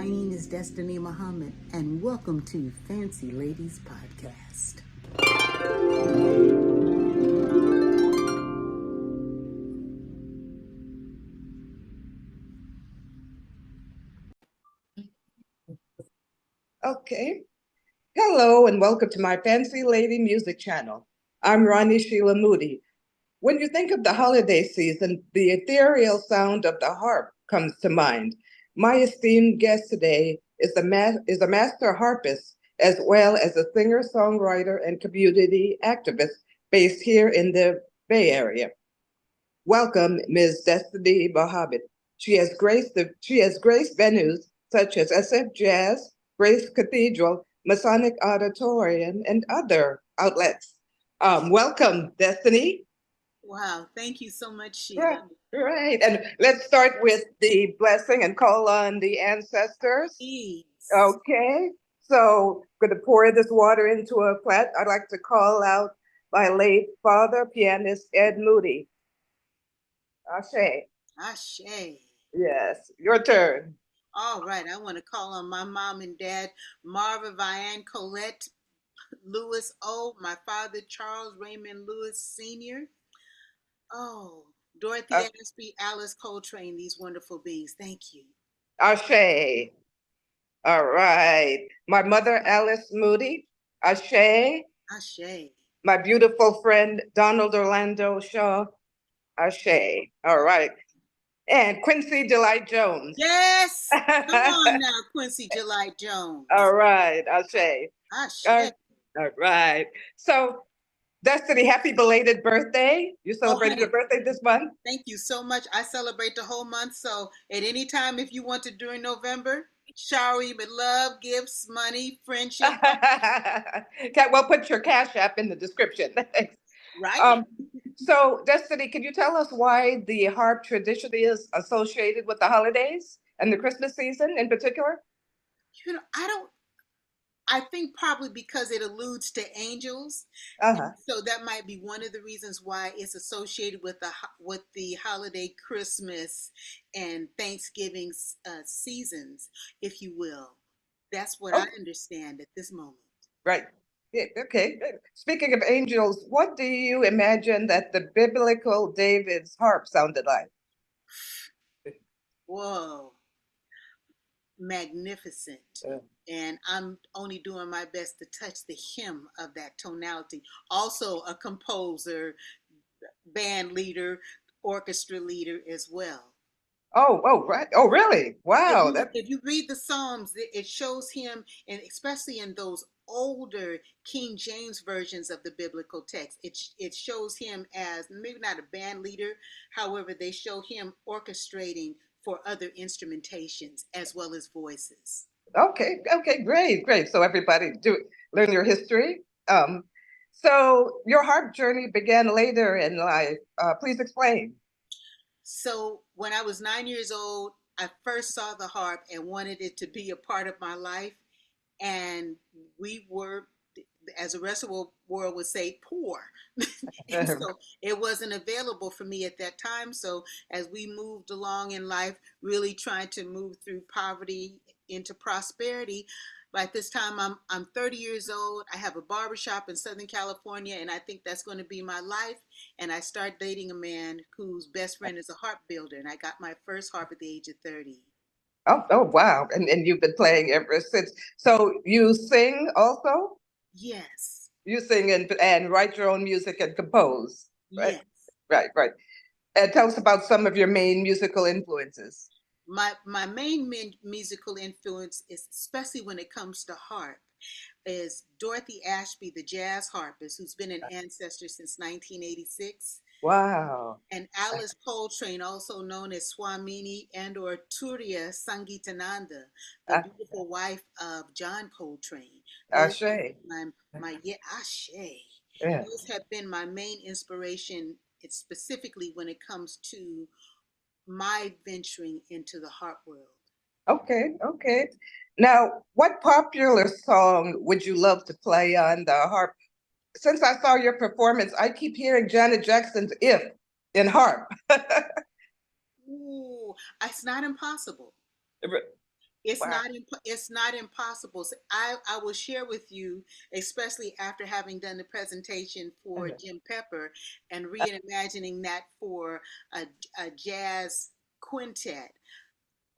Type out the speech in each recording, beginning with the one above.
My name is Destiny Muhammad, and welcome to Fancy Ladies Podcast. Okay. Hello and welcome to my Fancy Lady Music channel. I'm Ronnie Sheila Moody. When you think of the holiday season, the ethereal sound of the harp comes to mind. My esteemed guest today is a master harpist, as well as a singer, songwriter, and community activist based here in the Bay Area. Welcome, Ms. Destiny Muhammad. She has graced venues such as SFJAZZ, Grace Cathedral, Masonic Auditorium, and other outlets. Welcome, Destiny. Wow, thank you so much, Sheila. Right. And let's start with the blessing and call on the ancestors. Please. Okay. So I'm going to pour this water into a plat. I'd like to call out my late father, pianist Ed Moody. Ashe. Ashe. Yes, your turn. All right, I want to call on my mom and dad, Marva Vianne Colette Lewis O., my father, Charles Raymond Lewis Sr. Oh, Dorothy Ashby, Alice Coltrane, these wonderful beings. Thank you. Ashe. All right. My mother, Alice Moody. Ashe. Ashe. My beautiful friend, Donald Orlando Shaw. Ashe. All right. And Quincy Delight Jones. Yes. Come on now, Quincy Delight Jones. All right. Ashe. Ashe. All right. So, Destiny, happy belated birthday. You celebrated your birthday this month? Thank you so much. I celebrate the whole month. So at any time, if you want to during November, shower me with love, gifts, money, friendship. Well, put your Cash App in the description. Right. So, Destiny, can you tell us why the harp tradition is associated with the holidays and the Christmas season in particular? You know, I think probably because it alludes to angels. So that might be one of the reasons why it's associated with the holiday Christmas and Thanksgiving seasons, if you will. That's what I understand at this moment. Right. Yeah, okay. Speaking of angels, what do you imagine that the biblical David's harp sounded like? Whoa. Magnificent. And I'm only doing my best to touch the hem of that tonality. Also a composer, band leader, orchestra leader as well. Oh, right. Oh, really? Wow. If you read the Psalms, it shows him, and especially in those older King James versions of the biblical text, it shows him as maybe not a band leader. However, they show him orchestrating for other instrumentations as well as voices. Okay, great. So everybody learn your history. So your harp journey began later in life. Please explain. So when I was 9 years old, I first saw the harp and wanted it to be a part of my life. And we were, as the rest of the world would say, poor. And so it wasn't available for me at that time. So as we moved along in life, really trying to move through poverty into prosperity, by this time I'm 30 years old. I have a barbershop in Southern California, and I think that's going to be my life. And I start dating a man whose best friend is a harp builder, and I got my first harp at the age of 30. Oh, wow. And you've been playing ever since. So you sing also? Yes. You sing and write your own music and compose, right? Yes. Right. And tell us about some of your main musical influences. My main musical influence, is, especially when it comes to harp, is Dorothy Ashby, the jazz harpist, who's been an ancestor since 1986. Wow. And Alice Coltrane, also known as Swamini and or Turiya Sangeetananda, the beautiful wife of John Coltrane. Ashe. Ashe. Yeah. Those have been my main inspiration, specifically when it comes to my venturing into the harp world. Okay. Now, what popular song would you love to play on the harp? Since I saw your performance, I keep hearing Janet Jackson's "If" in harp. Ooh, it's not impossible. Wow. It's not impossible. So I will share with you, especially after having done the presentation for Uh, Jim Pepper and reimagining that for a, a jazz quintet.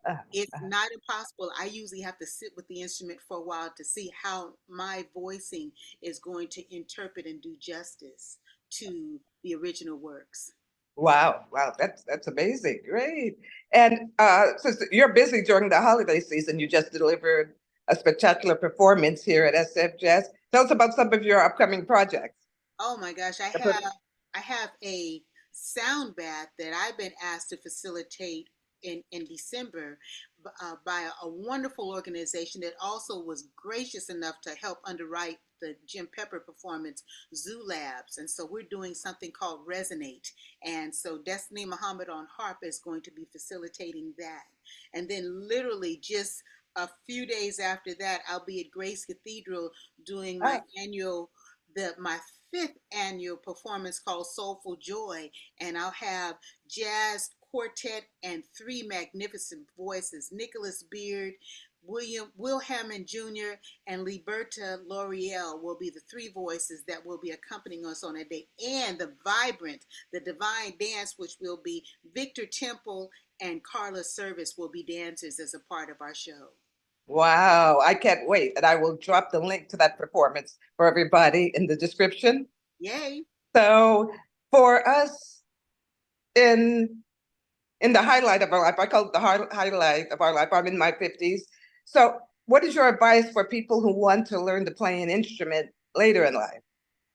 uh, It's uh, not impossible. I usually have to sit with the instrument for a while to see how my voicing is going to interpret and do justice to the original works. wow, wow, that's amazing. Great. And since you're busy during the holiday season, you just delivered a spectacular performance here at SF Jazz. Tell us about some of your upcoming projects. Oh my gosh, The per- I have a sound bath that I've been asked to facilitate in December by a wonderful organization that also was gracious enough to help underwrite the Jim Pepper performance, Zoo Labs. And so we're doing something called Resonate. And so Destiny Muhammad on Harp is going to be facilitating that. And then literally just a few days after that, I'll be at Grace Cathedral doing my ah, annual my fifth annual performance called Soulful Joy, and I'll have jazz quartet and three magnificent voices: Nicholas Beard, Will Hammond Jr., and Liberta L'Oreal will be the three voices that will be accompanying us on that day. And the vibrant, the divine dance, which will be Victor Temple and Carla Service will be dancers as a part of our show. wow, I can't wait. And I will drop the link to that performance for everybody in the description. Yay! So for us in in the highlight of our life, I call it the highlight of our life. I'm in my 50s. So what is your advice for people who want to learn to play an instrument later in life?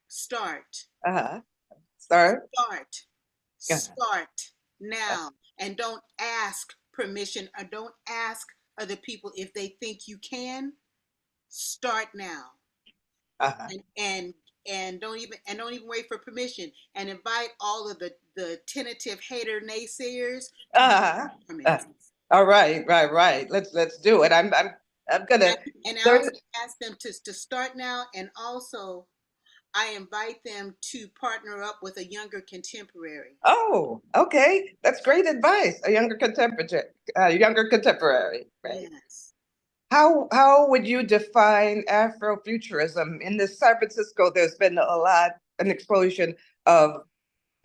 Start. Uh-huh. Start. Start. Uh-huh. Start now. And don't ask permission or don't ask other people if they think you can. Start now. Uh-huh. And don't even wait for permission. And invite all of the tentative hater naysayers to your Uh-huh. Uh, performance. all right, right. Let's do it. I'm gonna And I learn. also ask them to start now, and also I invite them to partner up with a younger contemporary. Oh, okay. That's great advice. A younger contemporary, right? Yes. How would you define Afrofuturism? In this San Francisco, there's been an explosion of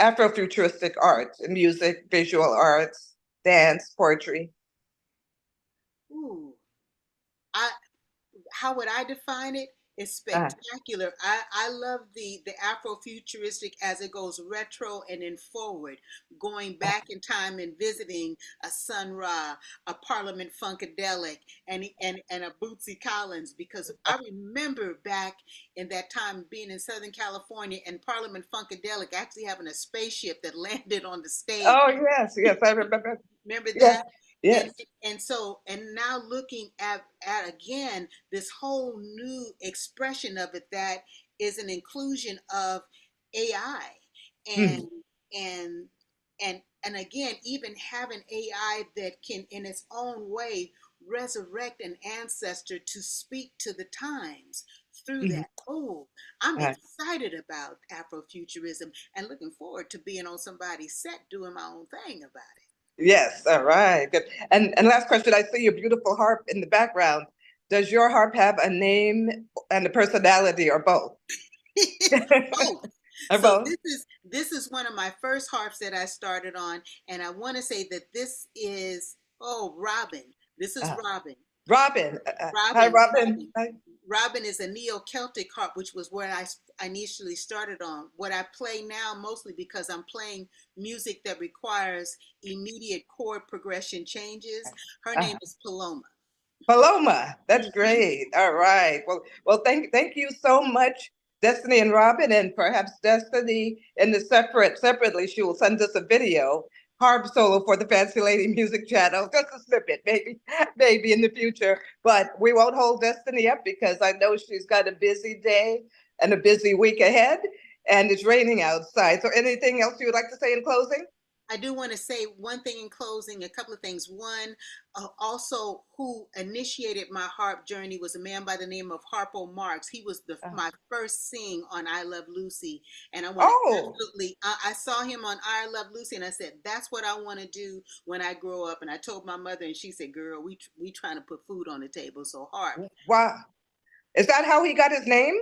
Afrofuturistic art, music, visual arts, dance, poetry. Ooh. I how would I define it? It's Uh, spectacular. I love the Afrofuturistic as it goes retro and then forward, going uh, back in time and visiting a Sun Ra, a Parliament Funkadelic, and a Bootsy Collins, because I remember back in that time being in Southern California and Parliament Funkadelic actually having a spaceship that landed on the stage. oh yes, I remember. Remember Yes, that? and yes. and now looking at again this whole new expression of it that is an inclusion of AI and Hmm. and and again even having AI that can in its own way resurrect an ancestor to speak to the times through Hmm. that. Oh, I'm Uh, excited about Afrofuturism and looking forward to being on somebody's set doing my own thing about yes, all right. Good. And last question, I see your beautiful harp in the background. Does your harp have a name and a personality or both? it. Both. Or So both? this is one of my first harps that I started on, and I want to say that this is Robin. This is Uh, Robin. Robin. Hi, Robin. Robin. Robin. Hi. Robin is a Neo-Celtic harp, which was where I initially started on. What I play now mostly because I'm playing music that requires immediate chord progression changes. Her Uh, name is Paloma. Paloma, that's Mhm. great. All right. Well, thank you so much, Destiny and Robin, and perhaps Destiny in the separately she will send us a video harp solo for the Fancy Lady Music Channel, just a snippet, maybe in the future. But we won't hold Destiny up because I know she's got a busy day and a busy week ahead, and it's raining outside. So, anything else you would like to say in closing? I do want to say one thing in closing, a couple of things. One, also who initiated my harp journey was a man by the name of Harpo Marx. He was my first sing on I Love Lucy. And I want to Oh, absolutely, I saw him on I Love Lucy and I said, that's what I want to do when I grow up. And I told my mother and she said, girl, we trying to put food on the table. So harp. wow. Is that how he got his name?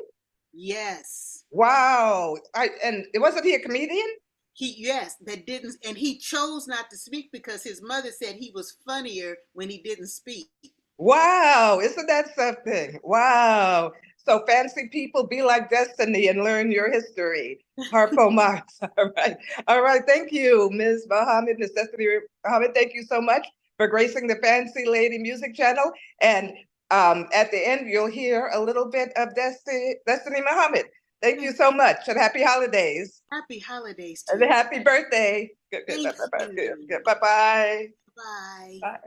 Yes. Wow. And wasn't he a comedian? Yes, that didn't, and he chose not to speak because his mother said he was funnier when he didn't speak. Wow, isn't that something? Wow. So fancy people be like Destiny and learn your history. Harpo Marx. All right. All right. Thank you, Ms. Muhammad, Ms. Destiny Muhammad. Thank you so much for gracing the Fancy Lady Music Channel. And at the end, you'll hear a little bit of Destiny Muhammad. Thank you so much and happy holidays. Happy holidays to And you. happy birthday. Good, good, Thank bye-bye. you. Good, bye-bye. Bye. Bye.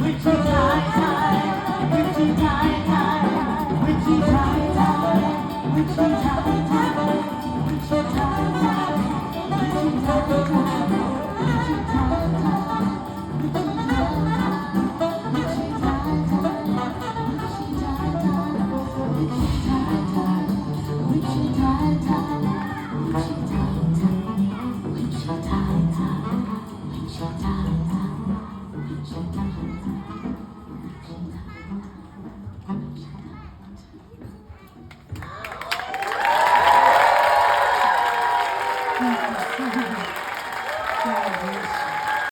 Witchy tie, tie, witchy tie, tie, witchy tie.